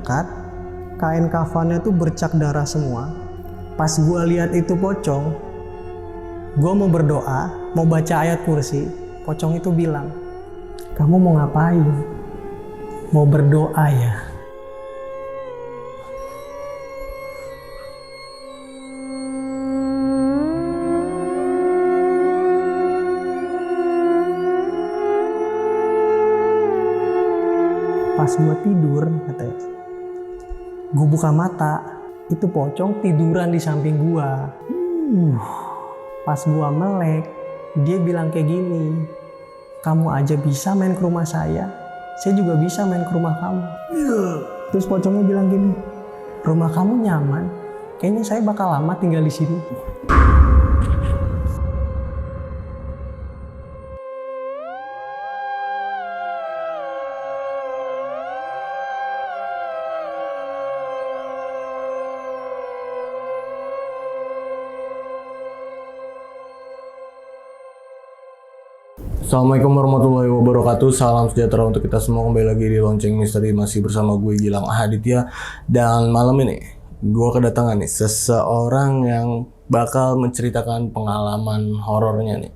diangkat, kain kafannya tuh bercak darah semua. Pas gue lihat itu pocong, gue mau berdoa, mau baca ayat kursi. Pocong itu bilang, kamu mau ngapain? Mau berdoa ya? Pas gue tidur, katanya, gue buka mata, itu pocong tiduran di samping gue. Pas gue melek, dia bilang kayak gini, kamu aja bisa main ke rumah saya juga bisa main ke rumah kamu. Terus pocongnya bilang gini, rumah kamu nyaman, kayaknya saya bakal lama tinggal di sini. Assalamualaikum warahmatullahi wabarakatuh. Salam sejahtera untuk kita semua. Kembali lagi di Lonceng Misteri, masih bersama gue Gilang Ahaditya. Dan malam ini gue kedatangan nih seseorang yang bakal menceritakan pengalaman horornya nih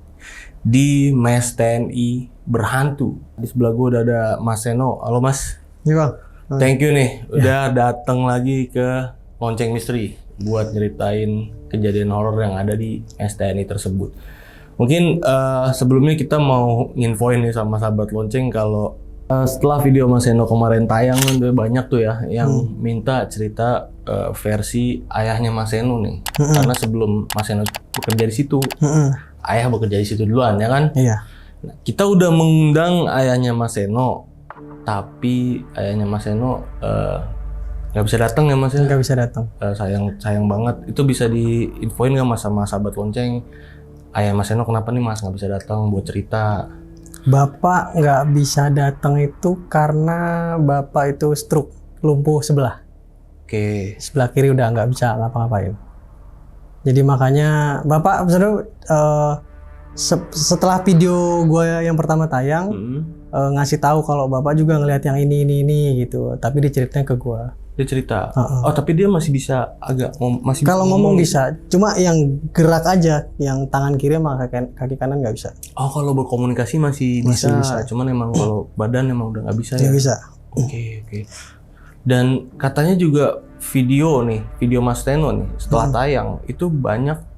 di Mes TNI berhantu. Di sebelah gue udah ada Mas Seno. Halo Mas. Iya bang. Thank you nih udah datang lagi ke Lonceng Misteri buat nyeritain kejadian horor yang ada di Mes TNI tersebut. Mungkin sebelumnya kita mau nginfoin nih sama sahabat lonceng kalau setelah video Mas Seno kemarin tayang tuh banyak tuh ya yang minta cerita versi ayahnya Mas Seno nih. Karena sebelum Mas Seno bekerja di situ, ayah bekerja di situ duluan ya kan? Iya. Nah, kita udah mengundang ayahnya Mas Seno, tapi ayahnya Mas Seno nggak bisa datang ya Mas ya? Nggak bisa datang. Sayang banget. Itu bisa diinfoin nggak Mas sama sahabat lonceng? Ayah Mas Seno kenapa nih Mas nggak bisa datang buat cerita? Bapak nggak bisa datang itu karena bapak itu stroke, lumpuh sebelah. Oke. Sebelah kiri udah nggak bisa ngapa-ngapain. Jadi makanya bapak setelah video gue yang pertama tayang ngasih tahu kalau bapak juga ngelihat yang ini gitu. Tapi diceritain ke gue. Dia cerita. Oh tapi dia masih bisa masih. Kalau ngomong bisa, cuma yang gerak aja, yang tangan kiri sama kaki kanan nggak bisa. Oh kalau berkomunikasi masih bisa. Cuman emang kalau badan emang udah nggak bisa ya. Nggak bisa. Oke. Dan katanya juga video Mas Seno nih setelah tayang itu banyak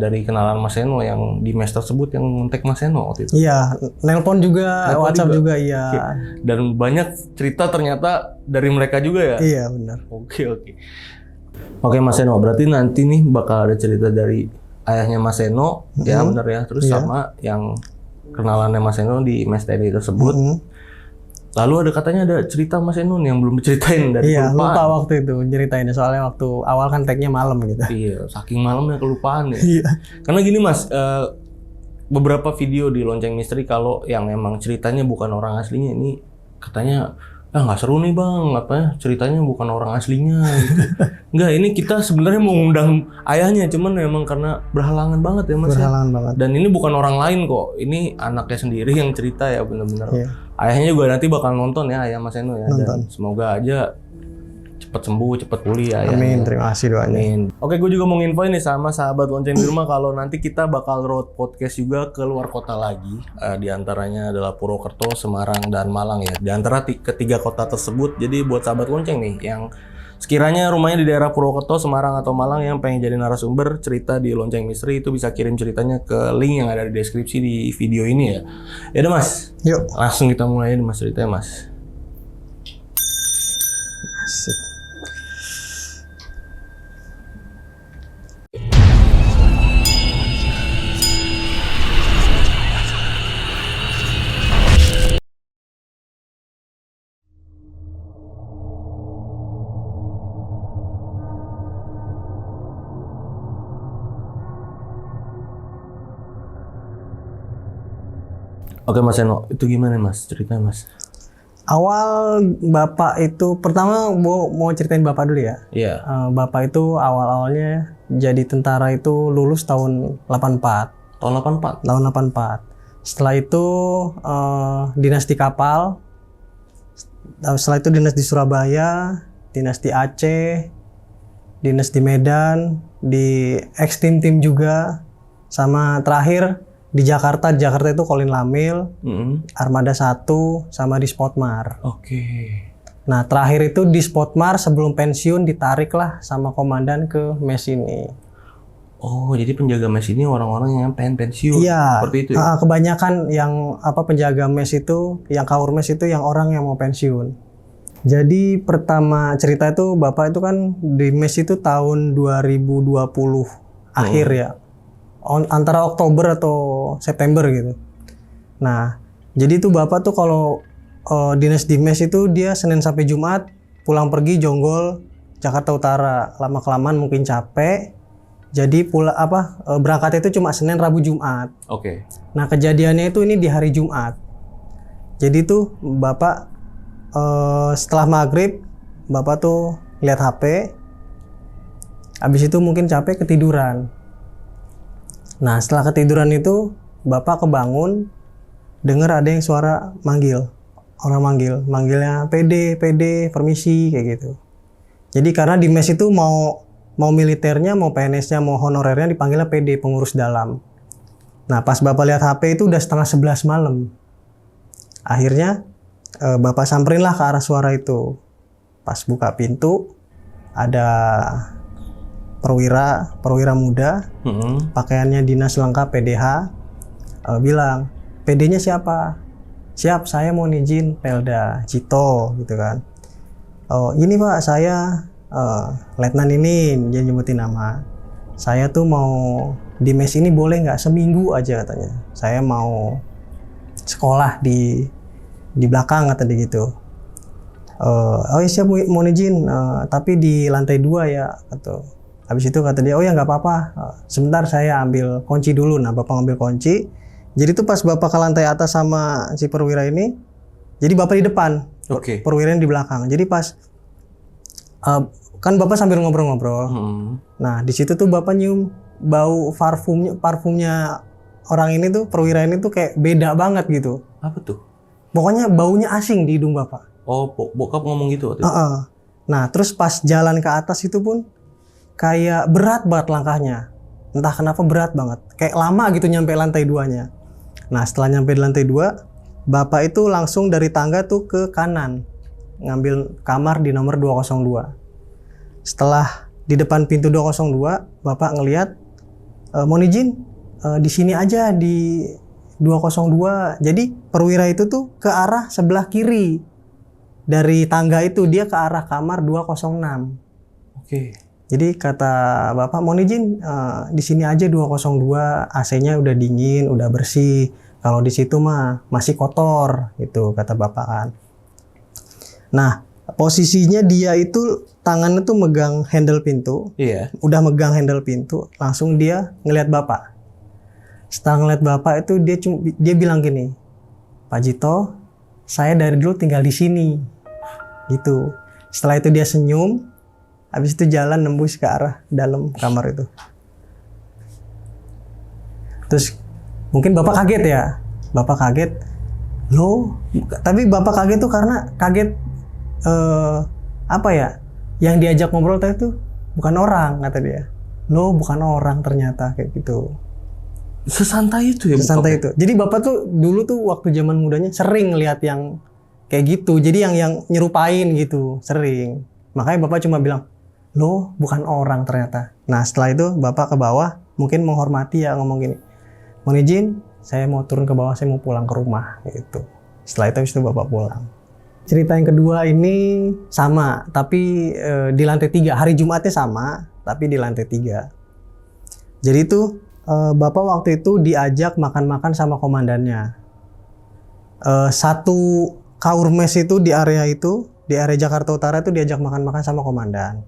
dari kenalan Mas Seno yang di mes tersebut yang ngontek Mas Seno waktu itu. Iya, nelpon juga, WhatsApp juga iya. Oke. Dan banyak cerita ternyata dari mereka juga ya? Iya benar. Oke. Oke Mas Seno, berarti nanti nih bakal ada cerita dari ayahnya Mas Seno, ya benar ya, terus sama yang kenalannya Mas Seno di mes TNI tersebut. Lalu ada katanya ada cerita Mas Seno yang belum diceritain dari kelupaan. Iya, lupa waktu itu ceritainnya, soalnya waktu awal kan tag-nya malam gitu. Iya, saking malamnya kelupaan ya. Iya. Karena gini Mas, beberapa video di Lonceng Misteri kalau yang emang ceritanya bukan orang aslinya ini katanya nggak seru nih bang, ceritanya bukan orang aslinya gitu. Enggak, ini kita sebenarnya mau undang ayahnya, cuman memang karena berhalangan banget ya Mas. Berhalangan banget. Dan ini bukan orang lain kok, ini anaknya sendiri yang cerita ya benar-benar. Iya. Ayahnya juga nanti bakal nonton ya, ayah Mas Seno ya. Nonton. Dan semoga aja cepet sembuh, cepet pulih ya. Amin, terima kasih doanya. Amin. Oke, gue juga mau nginfoin nih sama sahabat lonceng di rumah kalau nanti kita bakal road podcast juga ke luar kota lagi. Di antaranya adalah Purwokerto, Semarang, dan Malang ya. Di antara ketiga kota tersebut, jadi buat sahabat lonceng nih yang sekiranya rumahnya di daerah Purwokerto, Semarang, atau Malang yang pengen jadi narasumber cerita di Lonceng Misteri itu bisa kirim ceritanya ke link yang ada di deskripsi di video ini ya. Ya udah Mas. Yuk. Langsung kita mulai nih Mas ceritanya Mas. Asik. Oke Mas Seno, itu gimana Mas ceritanya Mas? Awal bapak itu, pertama mau ceritain bapak dulu ya. Iya. Bapak itu awal-awalnya jadi tentara itu lulus tahun 84. Tahun 84? Tahun 84. Setelah itu dinasti kapal. Setelah itu dinas di Surabaya, dinas di Aceh, dinas di Medan, di X-Team juga, sama terakhir di Jakarta. Di Jakarta itu Kolin Lamil, Armada 1, sama di Spotmar. Oke. Nah terakhir itu di Spotmar sebelum pensiun ditarik lah sama komandan ke mes ini. Oh, jadi penjaga mes ini orang-orang yang pengen pensiun. Iya. Seperti itu ya? Kebanyakan yang penjaga mes itu, yang kaur mes itu yang orang yang mau pensiun. Jadi pertama cerita itu Bapak itu kan di mes itu tahun 2020 akhir ya. Antara Oktober atau September gitu. Nah, jadi itu Bapak tuh kalau dinas di mes itu dia Senin sampai Jumat, pulang pergi Jonggol, Jakarta Utara. Lama-kelamaan mungkin capek. Jadi berangkat itu cuma Senin, Rabu, Jumat. Oke. Nah kejadiannya itu ini di hari Jumat. Jadi tuh Bapak setelah maghrib Bapak tuh lihat HP. Habis itu mungkin capek ketiduran. Nah setelah ketiduran itu Bapak kebangun, dengar ada yang suara manggil. Orang manggilnya PD, permisi kayak gitu. Jadi karena di mes itu mau militernya, mau PNS-nya, mau honorernya dipanggilnya PD, pengurus dalam. Nah pas Bapak lihat HP itu udah 10:30 malam. Akhirnya Bapak samperin lah ke arah suara itu. Pas buka pintu ada perwira muda, pakaiannya dinas lengkap PDH, bilang, PD-nya siapa? Siap, saya mau izin Pelda Cito gitu kan. Oh ini Pak, saya Letnan ini, dia nyebutin nama. Saya tuh mau di mes ini boleh nggak seminggu aja katanya. Saya mau sekolah di belakang kata dia gitu. Oh iya siap mau izin, tapi di lantai 2 ya gitu. Habis itu kata dia, oh ya nggak apa-apa. Sebentar saya ambil kunci dulu. Nah Bapak ngambil kunci. Jadi tuh pas Bapak ke lantai atas sama si perwira ini, jadi Bapak di depan, perwiranya di belakang. Jadi pas kan Bapak sambil ngobrol-ngobrol. Nah di situ tuh Bapak nyium bau parfumnya orang ini tuh, perwira ini tuh kayak beda banget gitu. Apa tuh? Pokoknya baunya asing di hidung Bapak. Oh, bokap ngomong gitu waktu itu? Nah terus pas jalan ke atas itu pun kayak berat banget langkahnya. Entah kenapa berat banget. Kayak lama gitu nyampe lantai 2-nya. Nah setelah nyampe di lantai 2, Bapak itu langsung dari tangga tuh ke kanan. Ngambil kamar di nomor 202. Setelah di depan pintu 202, Bapak ngelihat, mohon izin di sini aja di 202. Jadi perwira itu tuh ke arah sebelah kiri. Dari tangga itu dia ke arah kamar 206. Oke. Jadi kata Bapak, mohon izin di sini aja 202, AC-nya udah dingin, udah bersih. Kalau di situ mah masih kotor, gitu kata Bapak kan. Nah, posisinya dia itu tangannya tuh megang handle pintu. Iya. Udah megang handle pintu, langsung dia ngelihat Bapak. Setelah ngelihat Bapak itu dia bilang gini, Pak Jito, saya dari dulu tinggal di sini. Gitu. Setelah itu dia senyum, habis itu jalan nembus ke arah dalam kamar itu. Terus mungkin Bapak kaget ya. Bapak kaget. Loh, tapi Bapak kaget tuh karena kaget apa ya? Yang diajak ngobrol tadi tuh bukan orang kata dia. Loh, bukan orang ternyata kayak gitu. Sesantai itu ya? Sesantai itu. Jadi Bapak tuh dulu tuh waktu zaman mudanya sering lihat yang kayak gitu. Jadi yang nyerupain gitu, sering. Makanya Bapak cuma bilang, loh bukan orang ternyata. Nah setelah itu Bapak ke bawah, mungkin menghormati ya ngomong gini, mohon izin saya mau turun ke bawah, saya mau pulang ke rumah gitu. Setelah itu Bapak pulang. Cerita yang kedua ini sama, tapi di lantai 3. Hari Jumatnya sama, tapi di lantai 3. Jadi itu Bapak waktu itu diajak makan-makan sama komandannya. Satu kaur mes itu di area Jakarta Utara itu diajak makan-makan sama komandan.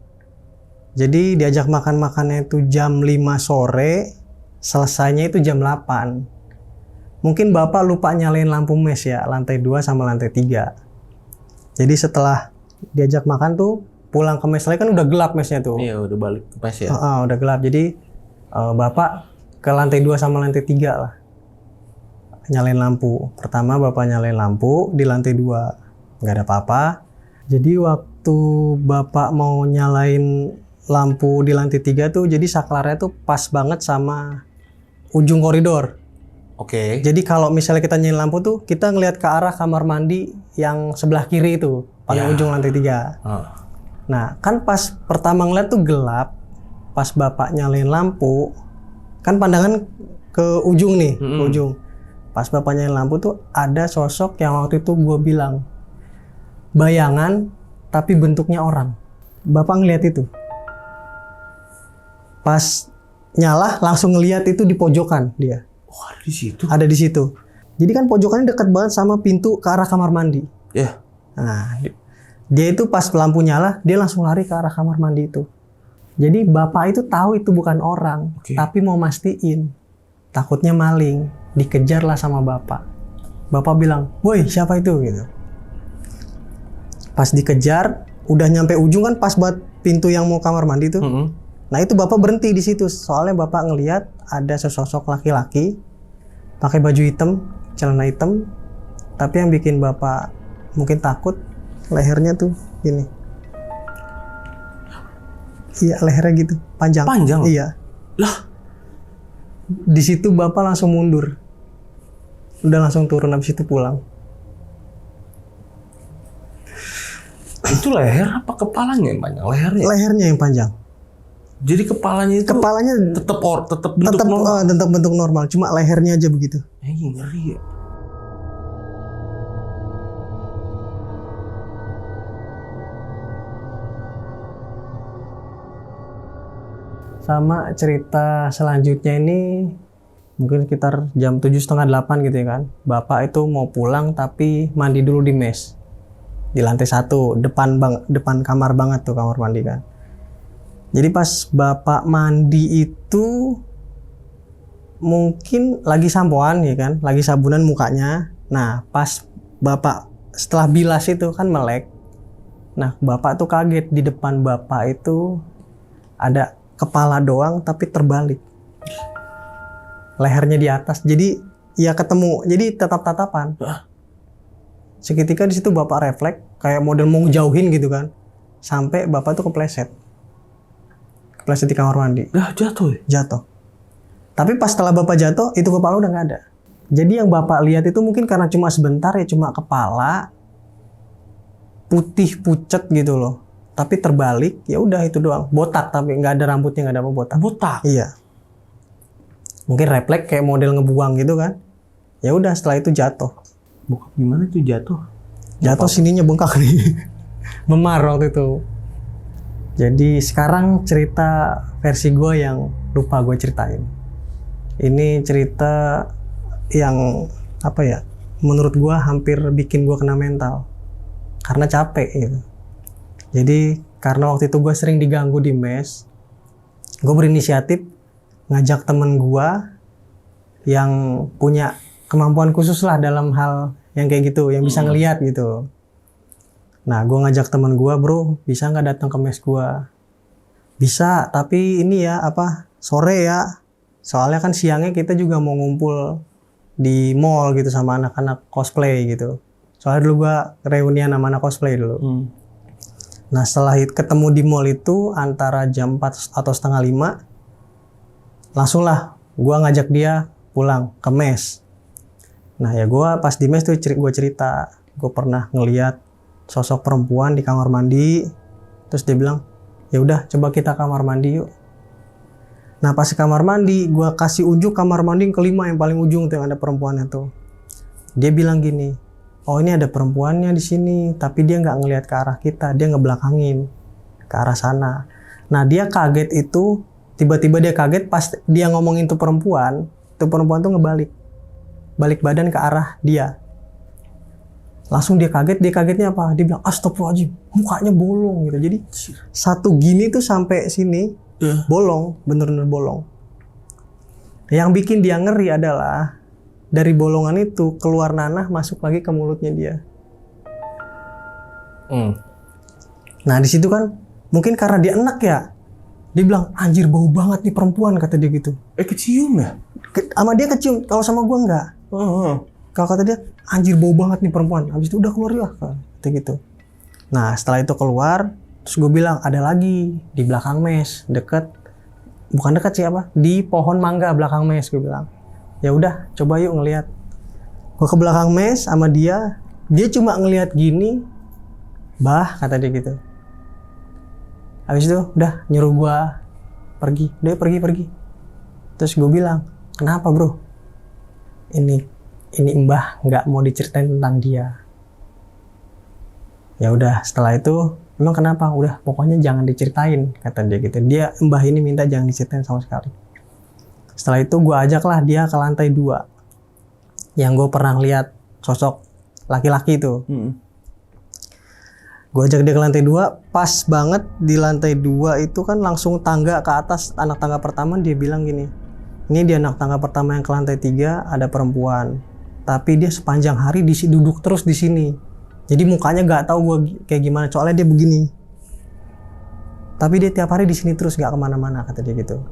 Jadi diajak makan-makannya itu jam 5 sore, selesainya itu jam 8. Mungkin Bapak lupa nyalain lampu mes ya, lantai 2 sama lantai 3. Jadi setelah diajak makan tuh, pulang ke mes lagi kan udah gelap mesnya tuh. Iya, udah balik ke mes ya. Udah gelap, jadi Bapak ke lantai 2 sama lantai 3 lah. Nyalain lampu. Pertama Bapak nyalain lampu di lantai 2. nggak ada apa-apa. Jadi waktu bapak mau nyalain lampu di lantai 3 tuh, jadi saklarnya tuh pas banget sama ujung koridor. Oke. Jadi kalau misalnya kita nyalain lampu tuh, kita ngelihat ke arah kamar mandi yang sebelah kiri itu, paling Ya. ujung lantai 3. Nah, kan pas pertama ngeliat tuh gelap, pas bapak nyalain lampu, kan pandangan ke ujung nih, ke ujung. Pas bapak nyalain lampu tuh ada sosok yang waktu itu gue bilang, bayangan tapi bentuknya orang. Bapak ngeliat itu. Pas nyala langsung ngeliat itu di pojokan dia. Oh, ada di situ. Ada di situ. Jadi kan pojokannya dekat banget sama pintu ke arah kamar mandi. Ya. Nah, dia itu pas lampu nyala, dia langsung lari ke arah kamar mandi itu. Jadi bapak itu tahu itu bukan orang, tapi mau mastiin. Takutnya maling, dikejar lah sama bapak. Bapak bilang, "Woi, siapa itu?" gitu. Pas dikejar, udah nyampe ujung kan pas buat pintu yang mau kamar mandi tuh. Nah itu bapak berhenti di situ, soalnya bapak ngelihat ada sesosok laki-laki pakai baju hitam, celana hitam, tapi yang bikin bapak mungkin takut lehernya tuh gini. Iya, lehernya gitu, panjang. Panjang? Iya. Lah, Di situ bapak langsung mundur, udah langsung turun, habis itu pulang. itu leher apa kepalanya yang panjang? Lehernya. Lehernya yang panjang. Jadi kepalanya itu Kepalanya tetap bentuk tetap normal. tetap bentuk normal, cuma lehernya aja begitu. Ngeri ya. Sama cerita selanjutnya ini mungkin sekitar jam 7:30 gitu ya kan. Bapak itu mau pulang tapi mandi dulu di mes. Di lantai 1, depan kamar banget tuh kamar mandi kan. Jadi pas bapak mandi itu mungkin lagi sampoan ya kan, lagi sabunan mukanya. Nah, pas bapak setelah bilas itu kan melek. Nah, bapak tuh kaget, di depan bapak itu ada kepala doang tapi terbalik. Lehernya di atas. Jadi ya ketemu. Jadi tatap-tatapan. Seketika di situ bapak refleks kayak model mau jauhin gitu kan. Sampai bapak tuh kepleset. Kepleset di kamar mandi. Jatuh ya? Jatuh. Tapi pas setelah bapak jatuh, itu kepala udah nggak ada. Jadi yang bapak lihat itu mungkin karena cuma sebentar ya, cuma kepala putih pucet gitu loh. Tapi terbalik, ya udah itu doang. Botak tapi nggak ada rambutnya, nggak ada apa botak. Botak. Iya. Mungkin refleks kayak model ngebuang gitu kan. Ya udah setelah itu jatuh. Bokap gimana tuh jatuh? Jatuh sininya bengkak nih. Memar waktu itu. Jadi sekarang cerita versi gue yang lupa gue ceritain. Ini cerita yang apa ya? Menurut gue hampir bikin gue kena mental. Karena capek gitu. Jadi karena waktu itu gue sering diganggu di mes, gue berinisiatif ngajak temen gue yang punya kemampuan khusus lah dalam hal yang kayak gitu, yang bisa ngelihat gitu. Nah, gue ngajak temen gue, "Bro, bisa nggak datang ke mes gue?" "Bisa, tapi ini ya sore ya. Soalnya kan siangnya kita juga mau ngumpul di mall gitu sama anak-anak cosplay gitu. Soalnya dulu gue reunian sama anak cosplay dulu." Nah, setelah ketemu di mall itu antara jam 4 atau setengah 5, langsung lah gue ngajak dia pulang ke mes. Nah ya gue pas di mes tuh gue cerita, gue pernah ngeliat sosok perempuan di kamar mandi. Terus dia bilang, "Ya udah coba kita kamar mandi yuk." Nah pas di kamar mandi, gue kasih unjuk kamar mandi yang kelima, yang paling ujung tuh yang ada perempuannya tuh. Dia bilang gini, "Oh ini ada perempuannya di sini, tapi dia nggak ngelihat ke arah kita, dia ngebelakangin ke arah sana." Nah dia kaget itu, tiba-tiba dia kaget pas dia ngomongin tuh perempuan tuh balik badan ke arah dia. Langsung dia kaget, dia kagetnya apa? Dia bilang, "Astagfirullahaladzim, mukanya bolong," gitu. Jadi satu gini tuh sampai sini bolong, bener-bener bolong. Yang bikin dia ngeri adalah dari bolongan itu keluar nanah masuk lagi ke mulutnya dia. Nah di situ kan mungkin karena dia enak ya, dia bilang, "Anjir bau banget nih perempuan," kata dia gitu. Kecium ya? Sama dia kecium, kalau sama gua enggak. Kalau kata dia, "Anjir bau banget nih perempuan." Habis itu udah keluar lah. gitu. Nah setelah itu keluar, terus gue bilang ada lagi di belakang mes, bukan deket sih di pohon mangga belakang mes. Gue bilang ya udah coba yuk ngelihat. Gue ke belakang mes sama dia cuma ngelihat gini, bah kata dia gitu. Habis itu udah nyuruh gue pergi, udah pergi. Terus gue bilang, kenapa bro? Ini mbah nggak mau diceritain tentang dia. Ya udah setelah itu, emang kenapa? Udah pokoknya jangan diceritain kata dia gitu. Dia mbah ini minta jangan diceritain sama sekali. Setelah itu gue ajaklah dia ke lantai 2 yang gue pernah lihat sosok laki-laki itu. Gue ajak dia ke lantai 2, pas banget di lantai 2 itu kan langsung tangga ke atas. Anak tangga pertama dia bilang gini, ini dia anak tangga pertama yang ke lantai 3 ada perempuan, tapi dia sepanjang hari duduk terus di sini. Jadi mukanya nggak tahu gue kayak gimana, soalnya dia begini. Tapi dia tiap hari di sini terus, nggak kemana-mana kata dia gitu.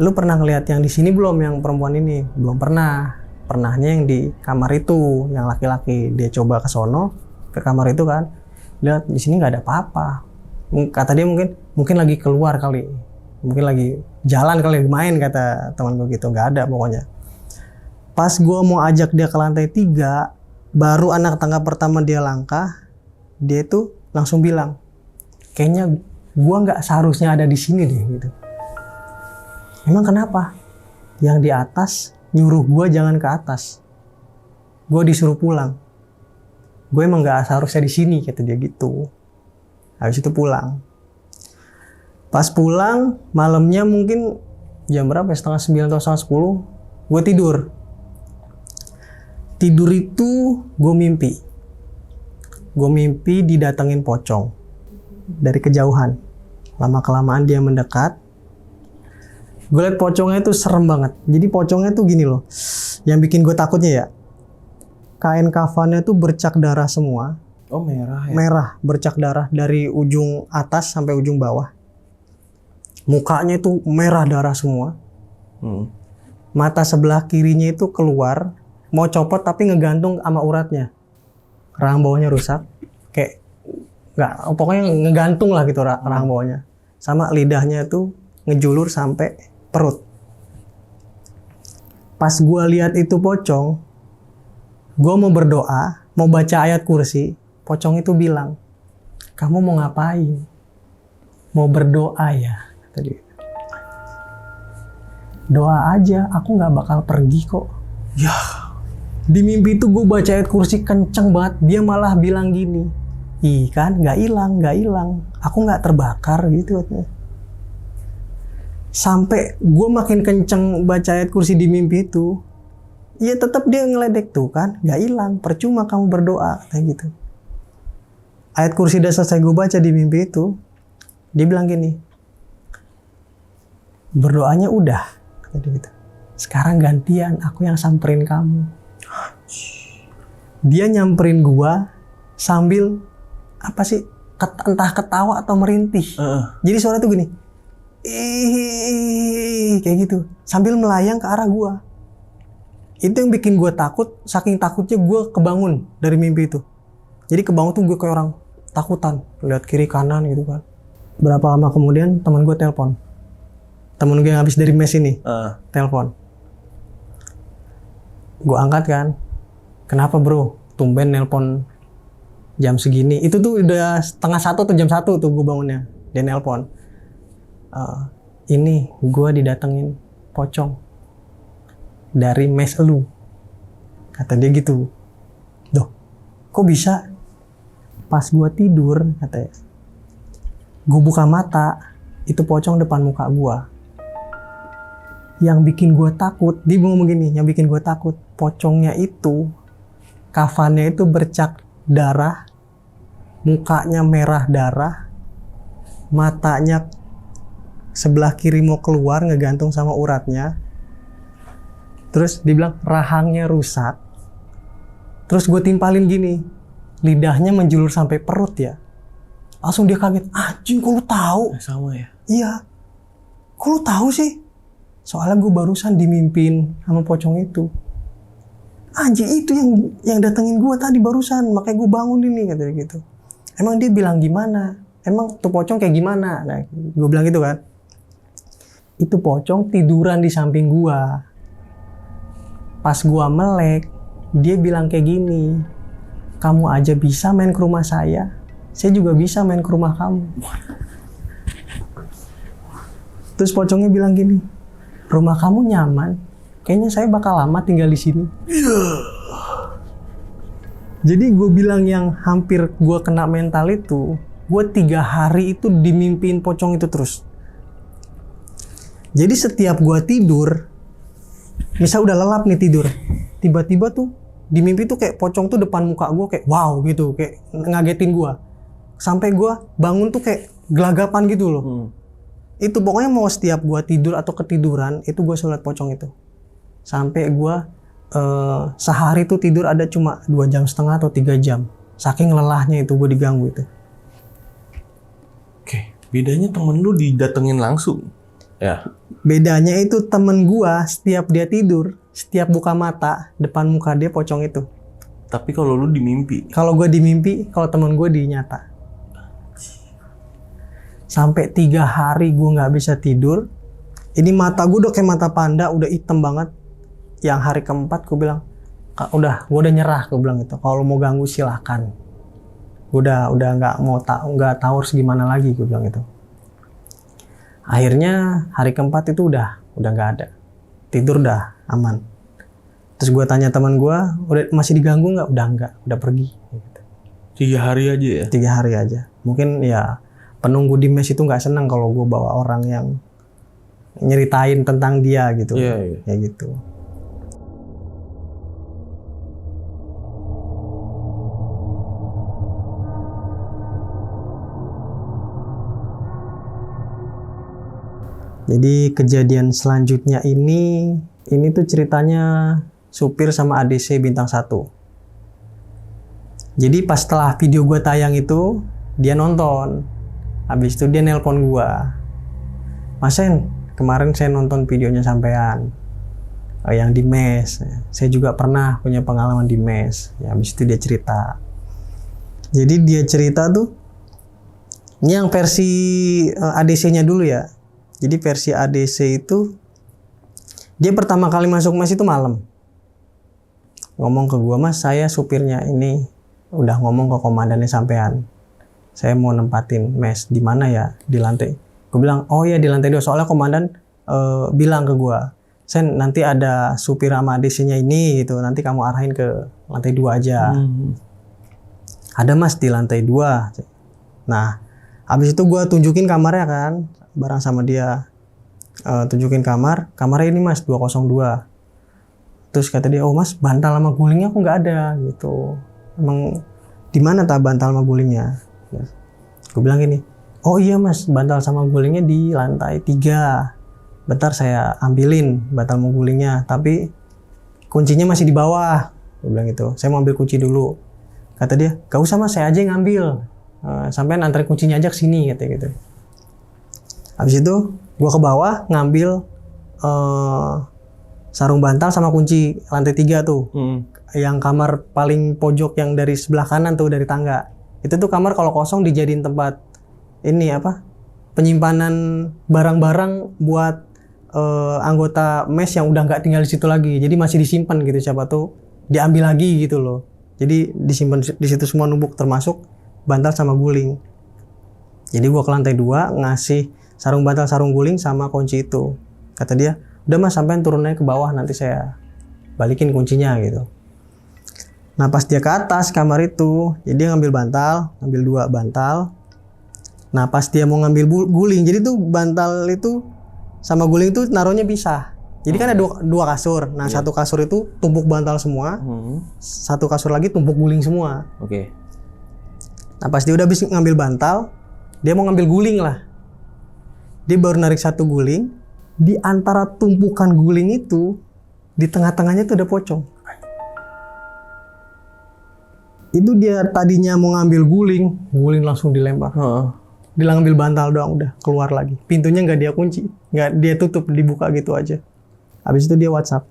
Lu pernah ngeliat yang di sini belum, yang perempuan ini? Belum pernah. Pernahnya yang di kamar itu, yang laki-laki. Dia coba ke sono, ke kamar itu kan. Lihat di sini nggak ada apa-apa. Kata dia mungkin lagi keluar kali, mungkin lagi jalan kali, main kata teman gue gitu. Nggak ada pokoknya. Pas gue mau ajak dia ke lantai 3, baru anak tangga pertama dia langkah, dia tuh langsung bilang, kayaknya gue nggak seharusnya ada di sini deh gitu. Emang kenapa? Yang di atas nyuruh gue jangan ke atas, gue disuruh pulang. Gue emang nggak seharusnya di sini kata dia gitu. Habis itu pulang. Pas pulang malamnya mungkin jam berapa ya, 8:30 atau 9:30, gue tidur. Tidur itu gue mimpi didatengin pocong dari kejauhan. Lama-kelamaan dia mendekat. Gue liat pocongnya itu serem banget. Jadi pocongnya tuh gini loh. Yang bikin gue takutnya ya, kain kafannya tuh bercak darah semua. Oh merah ya? Merah, bercak darah dari ujung atas sampai ujung bawah. Mukanya itu merah darah semua. Mata sebelah kirinya itu keluar, mau copot tapi ngegantung sama uratnya. Rahang bawahnya rusak, kayak nggak, pokoknya ngegantung lah gitu rahang bawahnya. Sama lidahnya tuh ngejulur sampai perut. Pas gue lihat itu pocong, gue mau berdoa, mau baca ayat kursi, pocong itu bilang, kamu mau ngapain? Mau berdoa ya? Tadi. Doa aja, aku nggak bakal pergi kok. Ya, di mimpi itu gue baca ayat kursi kenceng banget, dia malah bilang gini, ih kan nggak hilang, aku nggak terbakar gitu. Sampai gue makin kenceng baca ayat kursi di mimpi itu, ya tetap dia ngeledek tuh kan, nggak hilang, percuma kamu berdoa kayak gitu. Ayat kursi udah selesai gue baca di mimpi itu, dia bilang gini, berdoanya udah, kata dia gitu. Sekarang gantian, aku yang samperin kamu. Dia nyamperin gue sambil apa sih, entah ketawa atau merintih. Jadi suara tuh gini, kayak gitu, sambil melayang ke arah gue. Itu yang bikin gue takut, saking takutnya gue kebangun dari mimpi itu. Jadi kebangun tuh gue kayak orang takutan, lihat kiri kanan gitu kan. Berapa lama kemudian teman gue telepon, temen gue yang habis dari mes ini, telepon. Gue angkat kan, kenapa bro, tumben nelpon jam segini. Itu tuh udah 12:30 atau jam 1 tuh gue bangunnya. Dia nelpon, ini gue didatengin pocong dari mes elu, kata dia gitu. Duh, kok bisa? Pas gue tidur, katanya, gue buka mata, itu pocong depan muka gue. Yang bikin gue takut, dia ngomong gini, yang bikin gue takut, pocongnya itu, kafannya itu bercak darah, mukanya merah darah, matanya sebelah kiri mau keluar, ngegantung sama uratnya. Terus dibilang rahangnya rusak. Terus gue timpalin gini, lidahnya menjulur sampai perut ya. Langsung dia kaget, anjing kok lu tahu? Sama ya? Iya, kok lu tahu sih? Soalnya gue barusan dimimpin sama pocong itu. anjing itu yang datengin gue tadi barusan, makanya gue bangun ini, katanya gitu. Emang dia bilang gimana? Emang tuh pocong kayak gimana? Nah, gue bilang gitu kan. Itu pocong tiduran di samping gue. Pas gue melek, dia bilang kayak gini, kamu aja bisa main ke rumah saya juga bisa main ke rumah kamu. Terus pocongnya bilang gini, rumah kamu nyaman, kayaknya saya bakal lama tinggal di sini. Jadi gue bilang yang hampir gue kena mental itu, gue 3 hari itu dimimpiin pocong itu terus. Jadi setiap gue tidur, misal udah lelap nih tidur, tiba-tiba tuh di mimpi tuh kayak pocong tuh depan muka gue kayak wow gitu, kayak ngagetin gue. Sampai gue bangun tuh kayak gelagapan gitu loh. Itu pokoknya mau setiap gue tidur atau ketiduran, itu gue selalu liat pocong itu. Sampai gue sehari tuh tidur ada cuma 2,5 jam atau 3 jam. Saking lelahnya itu gue diganggu itu. Oke, bedanya temen lu didatengin langsung? Ya. Bedanya itu temen gue setiap dia tidur, setiap buka mata, depan muka dia pocong itu. Tapi kalau lu di mimpi? Kalau gue di mimpi, kalau temen gue di nyata. Sampai 3 hari gue nggak bisa tidur. Ini mata gue udah kayak mata panda, udah hitam banget. Yang hari keempat gue bilang, gue udah nyerah, gue bilang gitu. Kalau mau ganggu silahkan. Gue udah nggak tahu harus gimana lagi, gue bilang gitu. Akhirnya hari keempat itu udah nggak ada. Tidur udah aman. Terus gue tanya teman gue, udah masih diganggu nggak? Udah nggak, udah pergi. Gitu. 3 hari aja ya? 3 hari aja. Mungkin ya penunggu di mes itu nggak senang kalau gue bawa orang yang nyeritain tentang dia gitu. Iya. Ya gitu. Jadi kejadian selanjutnya ini tuh ceritanya supir sama ADC bintang 1. Jadi pas setelah video gue tayang itu, dia nonton. Habis itu dia nelpon gue. Mas Sen, kemarin saya nonton videonya sampean. Yang di mes. Saya juga pernah punya pengalaman di mes. Ya, habis itu dia cerita. Jadi dia cerita tuh, ini yang versi ADC-nya dulu ya. Jadi versi ADC itu, dia pertama kali masuk mes itu malam. Ngomong ke gua, Mas saya supirnya ini, udah ngomong ke komandannya sampean. Saya mau nempatin mes, di mana ya? Di lantai. Gue bilang, oh ya di lantai 2, soalnya komandan bilang ke gua, Sen nanti ada supir sama ADC-nya ini gitu, nanti kamu arahin ke lantai 2 aja. Ada Mas di lantai 2. Nah, habis itu gua tunjukin kamarnya kan, bareng sama dia. Tunjukin kamarnya ini Mas 202. Terus kata dia, oh Mas bantal sama gulingnya aku nggak ada gitu. Emang di mana bantal sama gulingnya? Gue bilang gini, oh iya Mas bantal sama gulingnya di lantai 3. Bentar saya ambilin bantal sama gulingnya, tapi kuncinya masih di bawah. Gue bilang gitu, saya mau ambil kunci dulu. Kata dia, gak usah Mas saya aja yang ngambil. Sampai antarin kuncinya aja ke sini katanya gitu. Habis itu gue ke bawah ngambil sarung bantal sama kunci lantai 3 tuh. Yang kamar paling pojok yang dari sebelah kanan tuh dari tangga. Itu tuh kamar kalau kosong dijadiin tempat ini apa? Penyimpanan barang-barang buat anggota mes yang udah nggak tinggal di situ lagi. Jadi masih disimpan gitu, siapa tuh diambil lagi gitu loh. Jadi disimpan di situ semua numpuk termasuk bantal sama guling. Jadi gua ke lantai 2 ngasih sarung bantal, sarung guling sama kunci itu. Kata dia, udah Mas sampean turun aja ke bawah, nanti saya balikin kuncinya gitu. Nah pas dia ke atas kamar itu, jadi dia ngambil bantal, ngambil 2 bantal. Nah pas dia mau ngambil guling, jadi tuh bantal itu sama guling itu naruhnya pisah. Jadi kan ada dua kasur. Nah satu kasur itu tumpuk bantal semua, satu kasur lagi tumpuk guling semua. Oke. Nah pas dia udah habis ngambil bantal, dia mau ngambil guling lah. Dia baru narik satu guling, di antara tumpukan guling itu, di tengah-tengahnya tuh ada pocong. Itu dia tadinya mau ngambil guling langsung dilempar. Dia ngambil bantal doang, udah keluar lagi. Pintunya nggak dia kunci, nggak dia tutup, dibuka gitu aja. Habis itu dia WhatsApp.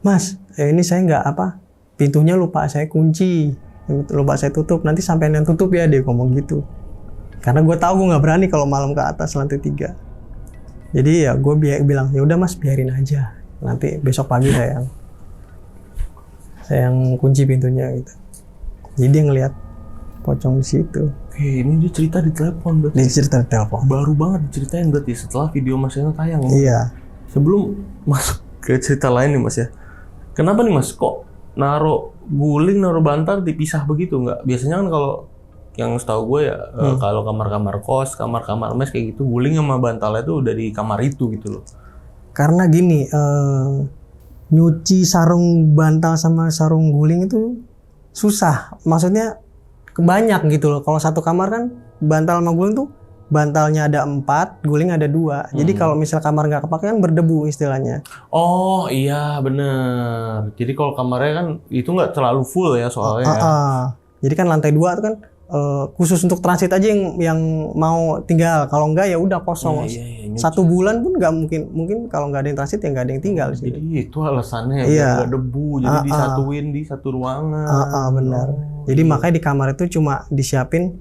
Mas, ini saya nggak pintunya lupa saya kunci, lupa saya tutup, nanti sampai yang tutup ya, dia ngomong gitu. Karena gue tahu gue nggak berani kalau malam ke atas lantai 3. Jadi ya gue bilang, ya udah Mas, biarin aja, nanti besok pagi saya yang kunci pintunya gitu. Jadi dia ngeliat pocong di situ. Ini dia cerita di telepon berarti. Dia cerita di telepon. Baru banget diceritain berarti setelah video Mas Eno tayang. Iya. Sebelum masuk ke cerita lain nih Mas ya. Kenapa nih Mas kok naruh guling, naruh bantal dipisah begitu nggak? Biasanya kan kalau yang setahu gue ya kalau kamar-kamar kos, kamar-kamar mes kayak gitu, guling sama bantalnya itu udah di kamar itu gitu loh. Karena gini, nyuci sarung bantal sama sarung guling itu susah. Maksudnya banyak gitu loh. Kalau satu kamar kan bantal sama guling tuh bantalnya ada 4, guling ada 2. Jadi kalau misal kamar nggak kepake kan berdebu istilahnya. Oh iya bener. Jadi kalau kamarnya kan itu nggak terlalu full ya soalnya. Jadi kan lantai 2 itu kan khusus untuk transit aja yang mau tinggal. Kalau enggak ya udah kosong. Iya, 1 bulan pun nggak mungkin kalau nggak ada yang transit ya nggak ada yang tinggal di situ. Jadi itu alasannya ya biar nggak debu. Jadi disatuin di satu ruangan. Benar. Jadi makanya di kamar itu cuma disiapin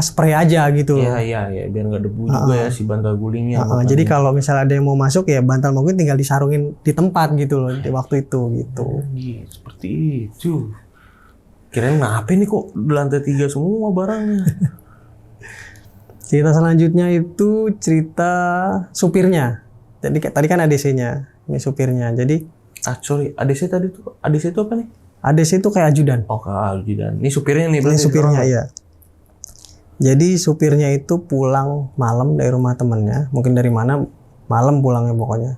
spray aja gitu. Iya, biar nggak debu juga ya si bantal gulingnya. Jadi kalau misalnya ada yang mau masuk ya bantal mungkin tinggal disarungin di tempat gitu loh di waktu itu gitu. Seperti itu. Kirain ngapain nih kok di lantai 3 semua barangnya. Cerita selanjutnya itu cerita supirnya. Jadi tadi kan ADC-nya, ini supirnya. Jadi sorry, ADC tadi tuh ADC itu apa nih? ADC itu kayak ajudan. Oh, kayak ajudan. Ini supirnya nih. Ini supirnya iya. Jadi supirnya itu pulang malam dari rumah temennya, mungkin dari mana, malam pulangnya pokoknya.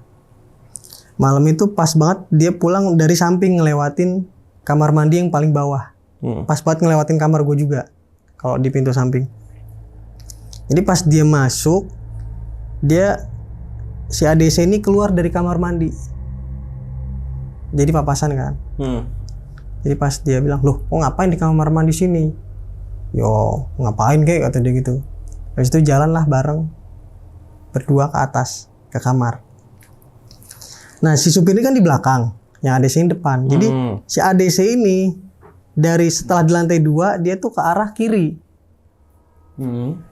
Malam itu pas banget dia pulang dari samping ngelewatin kamar mandi yang paling bawah. Pas banget ngelewatin kamar gue juga, kalau di pintu samping. Jadi pas dia masuk, si ADC ini keluar dari kamar mandi. Jadi papasan kan. Jadi pas dia bilang, loh kok ngapain di kamar mandi sini? Yo ngapain kek, kata dia gitu. Habis itu jalan lah bareng berdua ke atas ke kamar. Nah si supir ini kan di belakang, yang ADC ini depan. Jadi si ADC ini dari setelah di lantai 2 dia tuh ke arah kiri.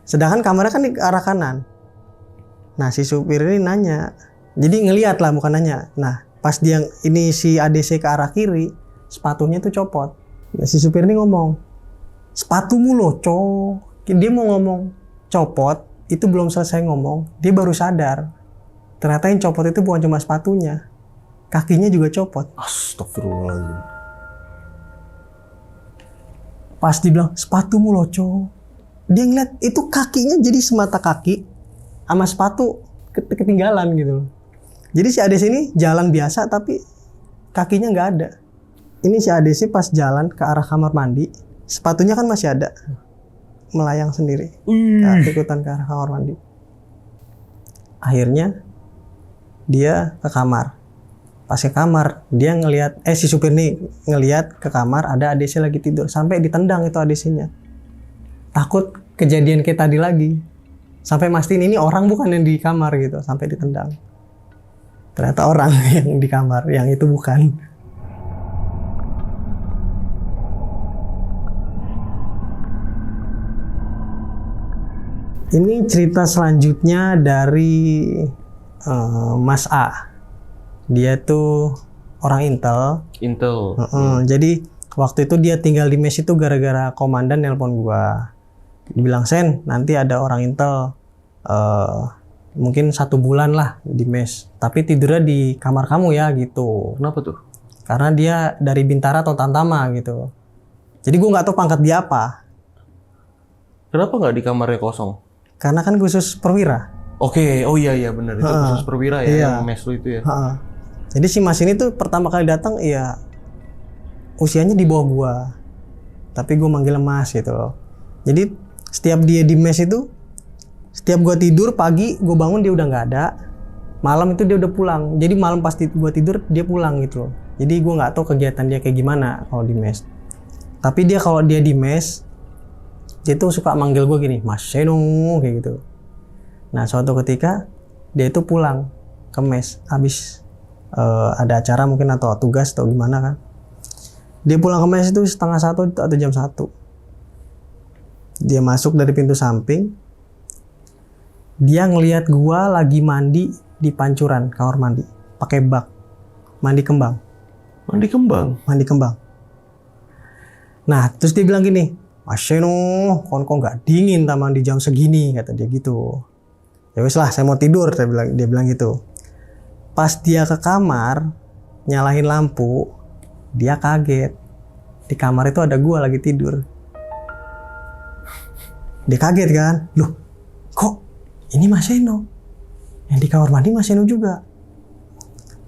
Sedangkan kamarnya kan di arah kanan. Nah si supir ini nanya, jadi ngelihat lah bukan nanya. Nah pas dia ini si ADC ke arah kiri, sepatunya tuh copot. Nah, si supir ini ngomong, sepatumu loh cowok. Dia mau ngomong copot, itu belum selesai ngomong, dia baru sadar ternyata yang copot itu bukan cuma sepatunya, kakinya juga copot. Astagfirullahaladzim. Pas dibilang sepatumu loh cowok, dia ngeliat itu kakinya jadi semata kaki sama sepatu ketinggalan gitu. Jadi si ADC ini jalan biasa tapi kakinya nggak ada. Ini si ADC pas jalan ke arah kamar mandi, sepatunya kan masih ada, melayang sendiri, ikutan ke arah kamar mandi. Akhirnya dia ke kamar. Pas ke kamar, dia ngelihat, si supir nih ngelihat ke kamar ada ADC lagi tidur, sampai ditendang itu ADC-nya. Takut kejadian kayak tadi lagi, sampai mastiin ini orang bukan yang di kamar gitu, sampai ditendang. Ternyata orang yang di kamar, yang itu bukan. Ini cerita selanjutnya dari Mas A. Dia tuh orang Intel. Jadi waktu itu dia tinggal di mes itu gara-gara komandan nelpon gua. Dibilang, Sen, nanti ada orang Intel mungkin 1 bulan lah di mes. Tapi tidurnya di kamar kamu ya gitu. Kenapa tuh? Karena dia dari Bintara atau Tantama gitu. Jadi gua nggak tahu pangkat dia apa. Kenapa nggak di kamarnya kosong? Karena kan khusus perwira. Oke, oh iya benar, itu khusus perwira ya, yang mes lu itu ya. Jadi si Mas ini tuh pertama kali datang ya usianya di bawah gua, tapi gua manggil Mas gitu loh. Jadi setiap dia di mes itu, setiap gua tidur pagi gua bangun dia udah nggak ada, malam itu dia udah pulang. Jadi malam pasti gua tidur dia pulang gitu loh. Jadi gua nggak tahu kegiatan dia kayak gimana kalau di mes. Tapi dia kalau dia di mes, dia tuh suka manggil gua gini, Mas Seno kayak gitu. Nah suatu ketika dia itu pulang ke mes habis ada acara mungkin atau tugas atau gimana kan. Dia pulang ke mes itu 12:30 atau jam 1. Dia masuk dari pintu samping. Dia ngelihat gua lagi mandi di pancuran kamar mandi, pakai bak, mandi kembang. Mandi kembang. Nah, terus dia bilang gini, Mas Seno, kon kok nggak dingin taman di jam segini, kata dia gitu. Ya wes lah, saya mau tidur, dia bilang gitu. Pas dia ke kamar, nyalain lampu, dia kaget. Di kamar itu ada gua lagi tidur. Dia kaget kan, loh kok ini Mas Seno? Yang di kamar mandi Mas Seno juga.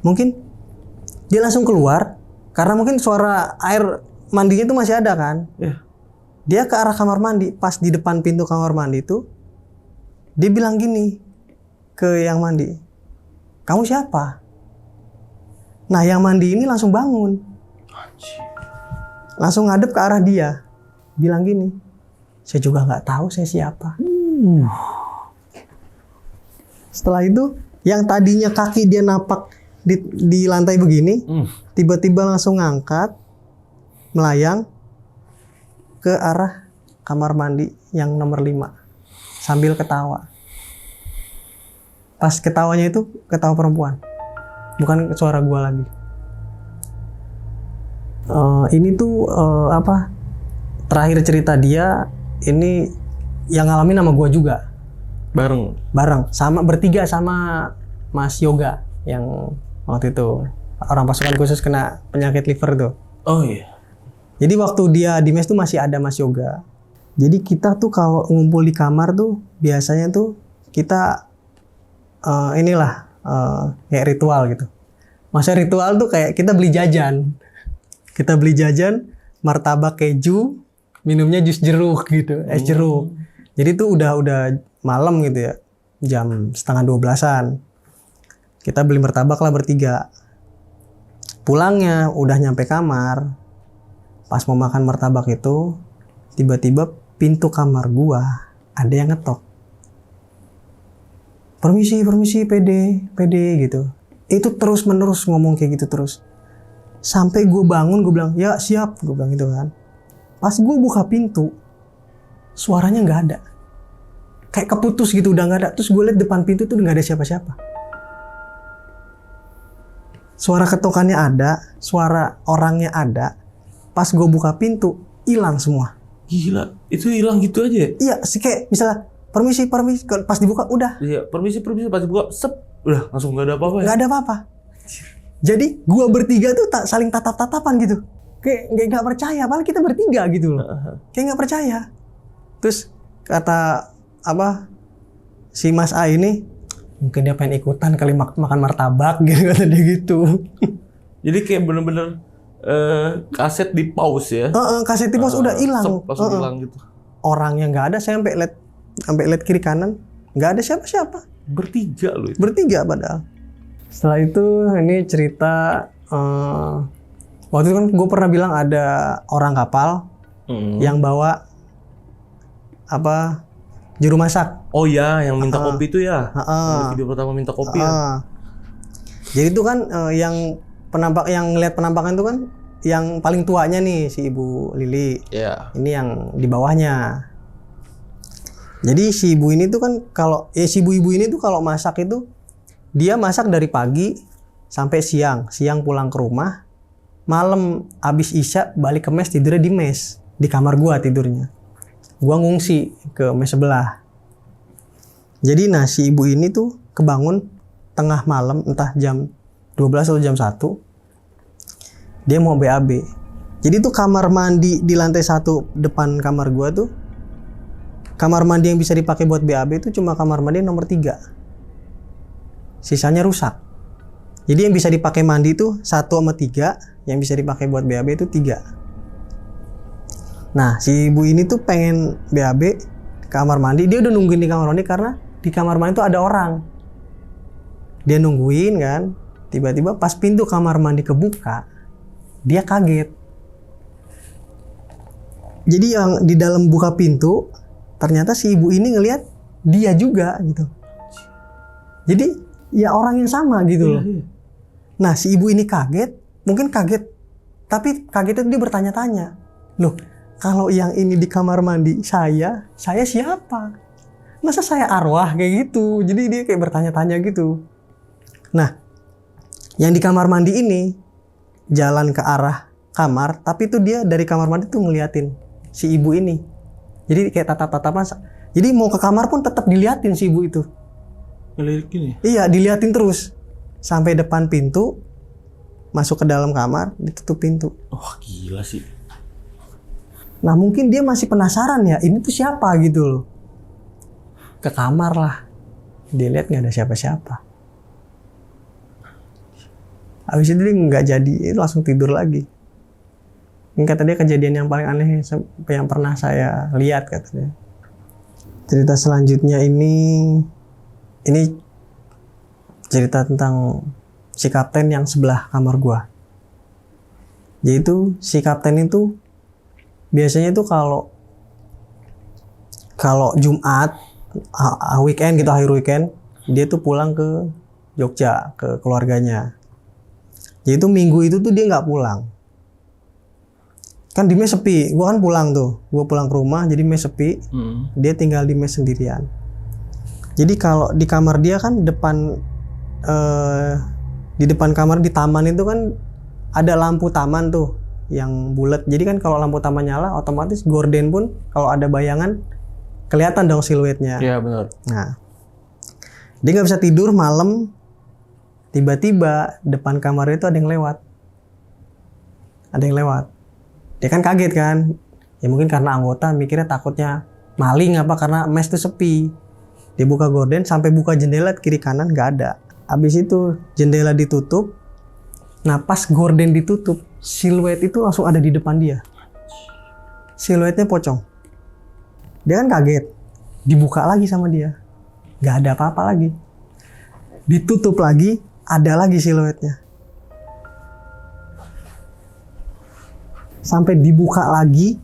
Mungkin dia langsung keluar, karena mungkin suara air mandinya itu masih ada kan. Dia ke arah kamar mandi, pas di depan pintu kamar mandi itu, dia bilang gini ke yang mandi, kamu siapa? Nah yang mandi ini langsung bangun, langsung ngadep ke arah dia, bilang gini, saya juga nggak tahu saya siapa. Setelah itu, yang tadinya kaki dia napak di lantai begini, tiba-tiba langsung ngangkat, melayang ke arah kamar mandi yang nomor 5 sambil ketawa. Pas ketawanya itu ketawa perempuan, bukan suara gua lagi. Ini tuh terakhir cerita dia ini yang ngalamin sama gua juga. Bareng sama bertiga sama Mas Yoga yang waktu itu orang pasukan khusus kena penyakit liver tuh. Oh iya. Jadi waktu dia di mes tuh masih ada Mas Yoga. Jadi kita tuh kalau ngumpul di kamar tuh biasanya tuh kita kayak ritual gitu. Masa ritual tuh kayak kita beli jajan. Kita beli jajan, martabak keju, minumnya jus jeruk gitu, es jeruk. Jadi tuh udah malam gitu ya, jam 11:30-an. Kita beli martabak lah bertiga. Pulangnya udah nyampe kamar. Pas mau makan martabak itu, tiba-tiba pintu kamar gua ada yang ngetok. Permisi, PD gitu. Itu terus menerus ngomong kayak gitu terus. Sampai gue bangun, gue bilang, ya siap, gue bilang gitu kan. Pas gue buka pintu, suaranya nggak ada. Kayak keputus gitu, udah nggak ada. Terus gue liat depan pintu tuh nggak ada siapa-siapa. Suara ketokannya ada, suara orangnya ada. Pas gue buka pintu, hilang semua. Gila, itu hilang gitu aja? Iya, sih kayak misalnya, permisi, pas dibuka udah. Iya, permisi, pas dibuka, udah langsung nggak ada apa-apa ya? Nggak ada apa-apa. Jadi gua bertiga tuh saling tatap-tatapan gitu. Kayak nggak percaya, padahal kita bertiga gitu loh. Kayak nggak percaya. Terus kata si Mas A ini, mungkin dia pengen ikutan kali makan martabak gitu, kata dia gitu. Jadi kayak bener-bener kaset di pause ya? Kaset di pause udah hilang. Langsung hilang gitu. Orangnya nggak ada, saya sampai lihat kiri kanan, nggak ada siapa-siapa. Bertiga loh itu. Bertiga padahal. Setelah itu ini cerita waktu itu kan gue pernah bilang ada orang kapal yang bawa juru masak. Oh ya, yang minta kopi itu ya? Video pertama minta kopi ya? Jadi itu kan yang ngeliat penampakan itu kan yang paling tuanya nih si Ibu Lili. Iya. Ini yang di bawahnya. Jadi si ibu ini tuh kan si ibu-ibu ini tuh kalau masak itu dia masak dari pagi sampai siang pulang ke rumah, malam abis isya balik ke mes, tidurnya di mes, di kamar gua tidurnya. Gua ngungsi ke mes sebelah. Jadi si ibu ini tuh kebangun tengah malam, entah jam 12 atau jam 1. Dia mau BAB. Jadi tuh kamar mandi di lantai 1 depan kamar gua tuh, kamar mandi yang bisa dipakai buat BAB itu cuma kamar mandi nomor 3. Sisanya rusak. Jadi yang bisa dipakai mandi itu 1 sama 3, yang bisa dipakai buat BAB itu 3. Nah, si ibu ini tuh pengen BAB kamar mandi, dia udah nungguin di kamar mandi karena di kamar mandi itu ada orang. Dia nungguin kan, tiba-tiba pas pintu kamar mandi kebuka, dia kaget. Jadi yang di dalam buka pintu, ternyata si ibu ini ngelihat dia juga gitu. Jadi ya orang yang sama gitu loh. Nah si ibu ini kaget, mungkin kaget, tapi kagetnya dia bertanya-tanya, loh kalau yang ini di kamar mandi saya siapa? Masa saya arwah kayak gitu? Jadi dia kayak bertanya-tanya gitu. Nah yang di kamar mandi ini jalan ke arah kamar, tapi tuh dia dari kamar mandi tuh ngeliatin si ibu ini. Jadi kayak tatap-tatapan. Jadi mau ke kamar pun tetap diliatin si ibu itu. Ngelirik gini. Iya, diliatin terus sampai depan pintu, masuk ke dalam kamar, ditutup pintu. Wah, gila sih. Nah mungkin dia masih penasaran ya, ini tuh siapa gitu loh. Ke kamar lah, dia lihat nggak ada siapa-siapa. Habis itu dia nggak jadi, itu langsung tidur lagi. Ini kata dia kejadian yang paling aneh yang pernah saya lihat katanya. Cerita selanjutnya ini cerita tentang si kapten yang sebelah kamar gua. Yaitu si kapten itu biasanya tuh kalau Jumat, weekend gitu, akhir weekend, dia tuh pulang ke Jogja ke keluarganya. Jadi minggu itu tuh dia nggak pulang. Kan di mes sepi, gua kan pulang tuh, gua pulang ke rumah, jadi mes sepi, dia tinggal di mes sendirian. Jadi kalau di kamar dia kan di depan kamar di taman itu kan ada lampu taman tuh yang bulat. Jadi kan kalau lampu taman nyala, otomatis gorden pun kalau ada bayangan kelihatan dong siluetnya. Iya benar. Nah, dia nggak bisa tidur malam. Tiba-tiba depan kamar itu ada yang lewat. Dia kan kaget kan. Ya mungkin karena anggota mikirnya takutnya maling apa karena mes tuh sepi. Dia buka gorden sampai buka jendela kiri kanan nggak ada. Habis itu jendela ditutup. Nah pas gorden ditutup, siluet itu langsung ada di depan dia. Siluetnya pocong. Dia kan kaget. Dibuka lagi sama dia. Nggak ada apa-apa lagi. Ditutup lagi, ada lagi siluetnya. Sampai dibuka lagi,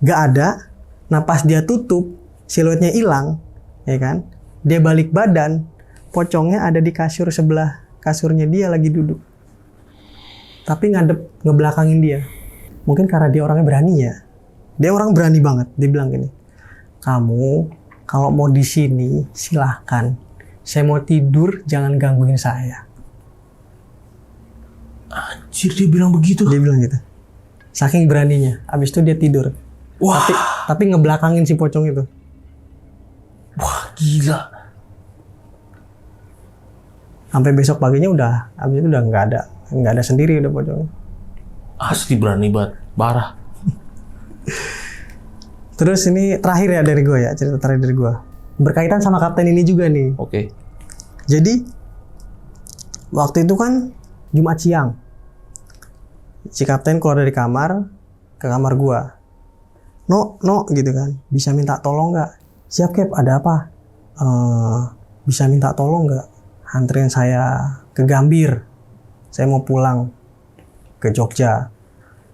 nggak ada. Nah pas dia tutup, siluetnya hilang, ya kan? Dia balik badan, pocongnya ada di kasur sebelah kasurnya dia lagi duduk. Tapi ngebelakangin dia. Mungkin karena dia orangnya berani ya. Dia orang berani banget. Dia bilang gini, kamu kalau mau di sini silahkan. Saya mau tidur, jangan gangguin saya. Anjir, dia bilang begitu. Dia bilang gitu. Saking beraninya. Abis itu dia tidur. Wah. Tapi ngebelakangin si pocong itu. Wah, gila. Sampai besok paginya udah, abis itu udah nggak ada sendiri udah pocong. Asli berani banget, parah. Terus ini terakhir ya dari gue ya, cerita terakhir dari gue. Berkaitan sama kapten ini juga nih. Oke. Jadi waktu itu kan Jumat siang. Si kapten keluar dari kamar ke kamar gue. No gitu kan. Bisa minta tolong nggak? Siap Cap, ada apa? Bisa minta tolong nggak? Anterin saya ke Gambir. Saya mau pulang ke Jogja.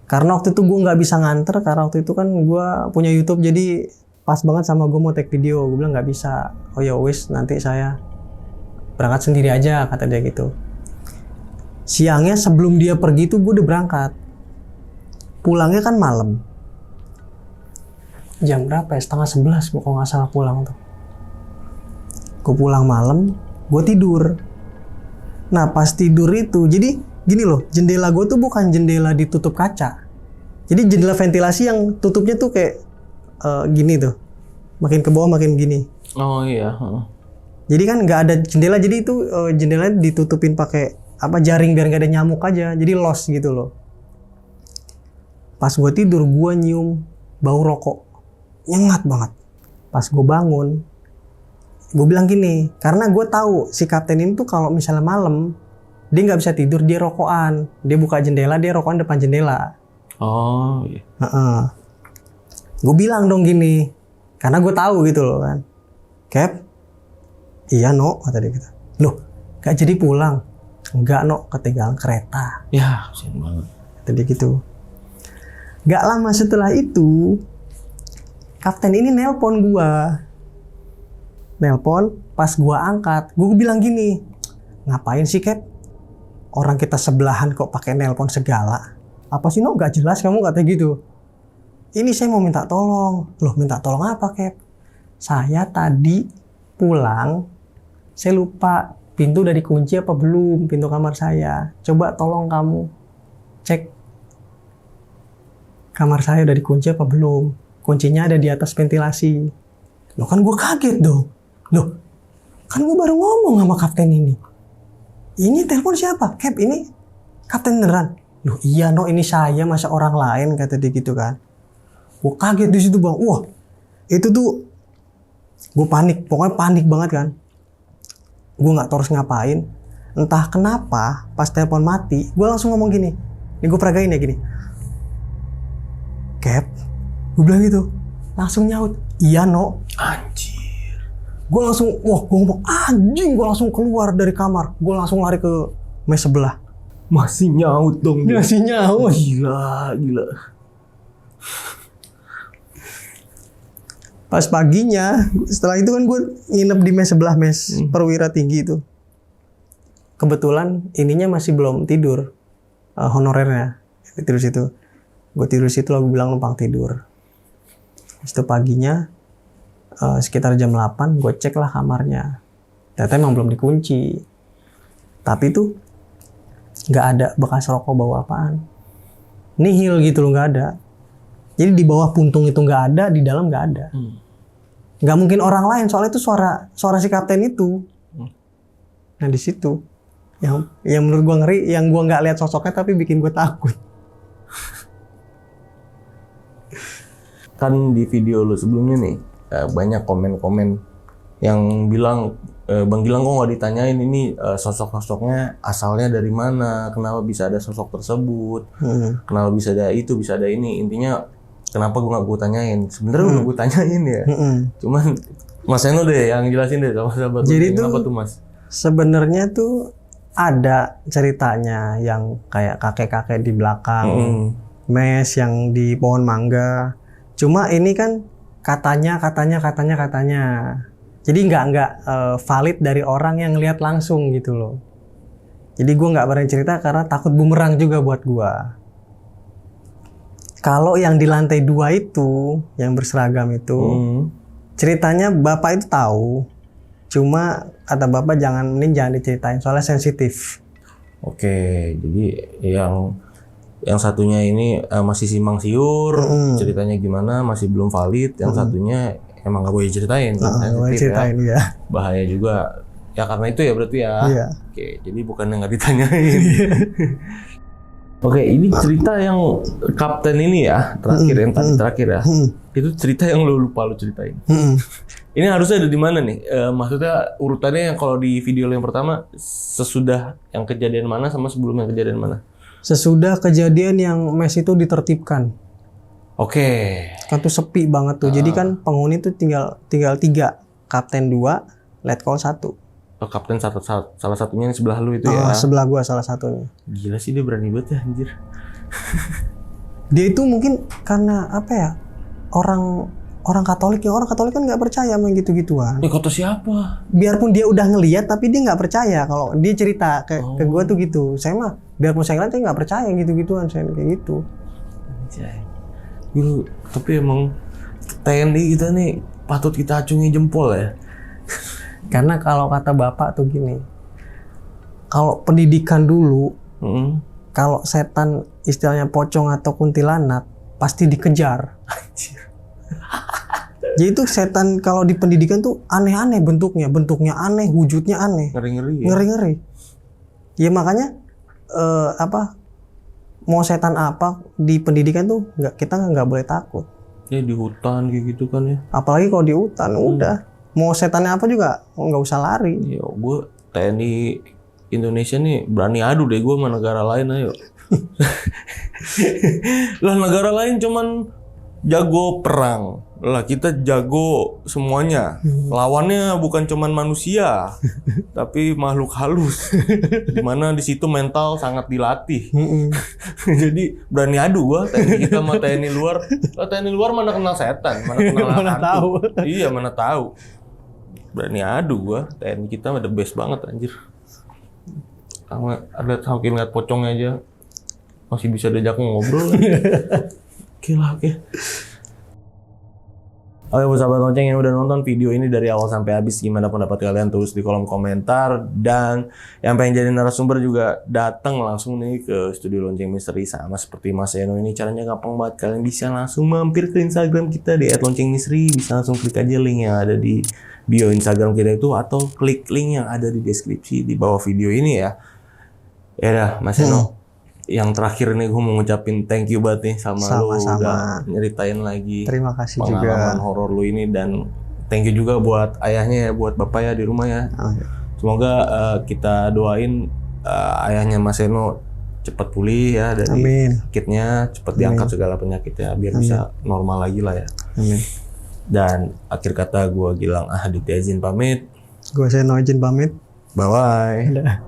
Karena waktu itu gue nggak bisa nganter, karena waktu itu kan gue punya YouTube, jadi pas banget sama gue mau take video. Gue bilang nggak bisa. Oh ya wis, nanti saya berangkat sendiri aja, kata dia gitu. Siangnya sebelum dia pergi tuh gue udah berangkat. Pulangnya kan malam. Jam berapa ya? 10:30 gue kalau nggak salah pulang tuh. Gue pulang malam, gue tidur. Nah pas tidur itu, jadi gini loh, jendela gue tuh bukan jendela ditutup kaca. Jadi jendela ventilasi yang tutupnya tuh kayak gini tuh. Makin ke bawah makin gini. Oh iya. Jadi kan nggak ada jendela, jadi itu jendelanya ditutupin pakai jaring biar nggak ada nyamuk aja. Jadi los gitu loh. Pas gue tidur, gue nyium bau rokok. Nyengat banget. Pas gue bangun, gue bilang gini, karena gue tahu si kapten ini tuh kalau misalnya malam, dia nggak bisa tidur, dia rokokan. Dia buka jendela, dia rokokan depan jendela. Oh iya. Gue bilang dong gini, karena gue tahu gitu loh kan. Cap, iya no, kata dia gitu. Loh, gak jadi pulang? Enggak no, ketinggalan kereta. Ya, kasian banget. Kata dia gitu. Gak lama setelah itu, kapten ini nelpon gue. Nelpon, pas gue angkat, gue bilang gini, ngapain sih Cap? Orang kita sebelahan kok pakai nelpon segala. Apa sih, no? Gak jelas kamu katanya gitu. Ini saya mau minta tolong. Loh, minta tolong apa, Cap? Saya tadi pulang, saya lupa pintu udah dikunci apa belum, pintu kamar saya. Coba tolong kamu cek kamar saya udah dikunci apa belum. Kuncinya ada di atas ventilasi. Loh, kan gue kaget dong. Loh, kan gue baru ngomong sama kapten ini. Ini telepon siapa? Cap, ini kapten beneran. Loh iya, no, ini saya, masa orang lain, kata dia gitu kan. Gue kaget di situ, Bang. Wah, itu tuh gue panik, pokoknya panik banget kan. Gue nggak tahu harus ngapain. Entah kenapa pas telepon mati, gue langsung ngomong gini. Ini gue peragain ya gini. Cap, gue bilang gitu. Langsung nyaut, iya, no. Anjir. Gue langsung, wah, gue ngomong anjing, gue langsung keluar dari kamar. Gue langsung lari ke mes sebelah. Masih nyaut dong dia. Masih nyaut. Gila. Pas paginya, setelah itu kan gue nginep di mes sebelah, mes perwira tinggi itu. Kebetulan ininya masih belum tidur, honorernya. Tidur situ. Gue tidur situ, lalu bilang numpang tidur. Setelah paginya, sekitar jam 8, gue cek lah kamarnya. Ternyata emang belum dikunci. Tapi tuh nggak ada bekas rokok bau apaan. Nihil gitu loh, nggak ada. Jadi di bawah puntung itu nggak ada, di dalam nggak ada. Nggak mungkin orang lain, soalnya itu suara si kapten itu. Nah di situ yang menurut gua ngeri, yang gua nggak lihat sosoknya tapi bikin gua takut. Kan di video lu sebelumnya nih banyak komen-komen yang bilang Bang Gilang kok nggak ditanyain ini sosok-sosoknya asalnya dari mana, kenapa bisa ada sosok tersebut, kenapa bisa ada itu, bisa ada ini. Intinya kenapa gue tanyain? Sebenarnya udah gue tanyain ya. Cuman Mas Eno deh yang jelasin deh sama sahabat. Jadi kenapa tuh Mas? Sebenarnya tuh ada ceritanya yang kayak kakek-kakek di belakang, mes yang di pohon mangga. Cuma ini kan katanya. Jadi nggak valid dari orang yang ngelihat langsung gitu loh. Jadi gue nggak berani cerita karena takut bumerang juga buat gue. Kalau yang di lantai 2 itu, yang berseragam itu, ceritanya bapak itu tahu. Cuma kata bapak mending jangan diceritain soalnya sensitif. Oke, jadi yang satunya ini masih simpang siur, ceritanya gimana masih belum valid. Yang satunya emang nggak boleh ceritain, Nggak boleh ceritain ya. Bahaya juga. Ya karena itu ya berarti ya. Iya. Oke, jadi bukan yang nggak ditanyain. Oke, ini cerita yang kapten ini ya, terakhir yang tadi terakhir ya. Itu cerita yang lu lupa lu ceritain. Ini harusnya ada di mana nih? Maksudnya urutannya yang kalau di video yang pertama sesudah yang kejadian mana sama sebelum yang kejadian mana? Sesudah kejadian yang mes itu ditertipkan. Oke. Kan tuh sepi banget tuh. Jadi kan penghuni tuh tinggal 3, kapten 2, letkol 1. Oh, kapten salah satunya yang sebelah lu itu ya? Sebelah gua salah satunya. Gila sih dia berani banget ya anjir. Dia itu mungkin karena apa ya? Orang Katolik ya, orang Katolik kan nggak percaya sama gitu-gituan. Kata siapa? Biarpun dia udah ngeliat tapi dia nggak percaya kalau dia cerita ke gua tuh gitu. Saya mah biarpun saya ngeliat dia nggak percaya gitu-gituan, saya kayak gitu. Anjay. Tapi emang TNI kita nih patut kita acungi jempol ya. Karena kalau kata bapak tuh gini, kalau pendidikan dulu, kalau setan istilahnya pocong atau kuntilanak pasti dikejar. Jadi tuh setan kalau di pendidikan tuh aneh-aneh bentuknya aneh, wujudnya aneh, ngeri-ngeri. Ya makanya mau setan apa di pendidikan tuh kita nggak boleh takut. Ya di hutan kayak gitu kan ya. Apalagi kalau di hutan udah. Mau setannya apa juga nggak usah lari. Ya gue TNI Indonesia nih berani adu deh gue sama negara lain ayo. Lah negara lain cuman jago perang. Lah kita jago semuanya. Lawannya bukan cuman manusia, tapi makhluk halus. Dimana di situ mental sangat dilatih. Jadi berani adu gua TNI kita sama TNI luar. TNI luar mana kenal setan, mana kenal Mana hantu. tahu. Iya mana tahu. Berani adu gua, TNI kita the best banget anjir. Sambil ngeliat pocongnya aja masih bisa diajak ngobrol. Oke. Oke buat sahabat lonceng yang udah nonton video ini dari awal sampai habis, gimana pendapat kalian tulis di kolom komentar. Dan yang pengen jadi narasumber juga datang langsung nih ke studio Lonceng Misteri sama seperti Mas Eno ini. Caranya gampang banget, kalian bisa langsung mampir ke Instagram kita di @loncengmisteri, bisa langsung klik aja link yang ada di bio Instagram kita itu atau klik link yang ada di deskripsi di bawah video ini ya. Ya dah Mas Eno. Yang terakhir nih gue mau ngucapin thank you banget nih sama lu udah nyeritain lagi terima kasih pengalaman horor lu ini, dan thank you juga buat ayahnya ya, buat bapak ya di rumah ya. Semoga kita doain ayahnya Mas Eno cepat pulih ya dari sakitnya, cepat diangkat segala penyakitnya biar bisa normal lagi lah ya. Dan akhir kata gue Gilang Aditya izin pamit. Gue Seno izin pamit. Bye bye.